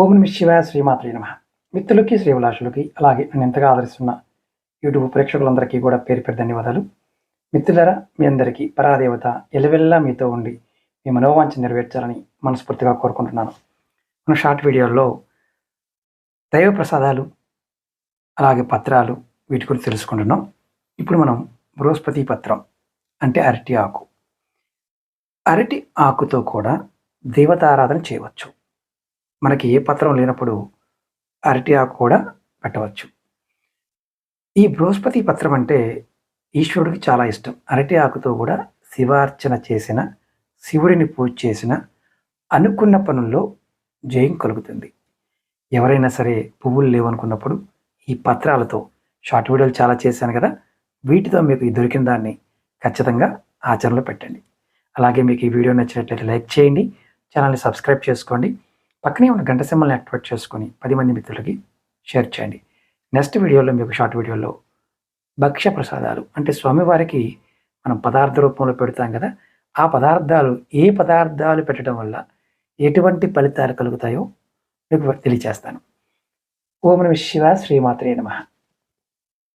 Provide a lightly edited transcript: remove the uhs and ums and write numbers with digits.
ఓం నమః శివాయ శ్రీమాత్రే నమః. మిత్రులకి, శ్రీభిలాషులకి, అలాగే నన్ను ఎంతగా ఆదరిస్తున్న యూట్యూబ్ ప్రేక్షకులందరికీ కూడా పేరు పేరు ధన్యవాదాలు. మిత్రులారా, మీ అందరికీ పరాదేవత ఎల్లవెల్లా మీతో ఉండి మీ మనోవాంఛ నెరవేర్చాలని మనస్ఫూర్తిగా కోరుకుంటున్నాను. మన షార్ట్ వీడియోల్లో దైవ ప్రసాదాలు, అలాగే పత్రాలు, వీటి గురించి తెలుసుకుంటున్నాం. ఇప్పుడు మనం బృహస్పతి పత్రం అంటే అరటి ఆకు. అరటి ఆకుతో కూడా దేవతారాధన చేయవచ్చు. మనకి ఏ పత్రం లేనప్పుడు అరటి ఆకు కూడా పెట్టవచ్చు. ఈ బృహస్పతి పత్రం అంటే ఈశ్వరుడికి చాలా ఇష్టం. అరటి ఆకుతో కూడా శివార్చన చేసిన, శివుడిని పూజ చేసిన, అనుకున్న పనుల్లో జయం కలుగుతుంది. ఎవరైనా సరే పువ్వులు లేవనుకున్నప్పుడు ఈ పత్రాలతో షార్ట్ వీడియోలు చాలా చేశాను కదా, వీటితో మీకు ఈ దొరికిన దాన్ని ఖచ్చితంగా ఆచరణలో పెట్టండి. అలాగే మీకు ఈ వీడియో నచ్చినట్లయితే లైక్ చేయండి, ఛానల్ని సబ్స్క్రైబ్ చేసుకోండి, పక్కనే ఉన్న గంట సింబల్ని యాక్టివేట్ చేసుకొని 10 మంది మిత్రులకి షేర్ చేయండి. నెక్స్ట్ వీడియోలో మీకు షార్ట్ వీడియోలో భక్ష్య ప్రసాదాలు అంటే స్వామివారికి మనం పదార్థ రూపంలో పెడతాం కదా, ఆ పదార్థాలు ఏ పదార్థాలు పెట్టడం వల్ల ఎటువంటి ఫలితాలు కలుగుతాయో మీకు తెలియచేస్తాను. ఓం నమః శివాయ శ్రీమాత్రే నమః.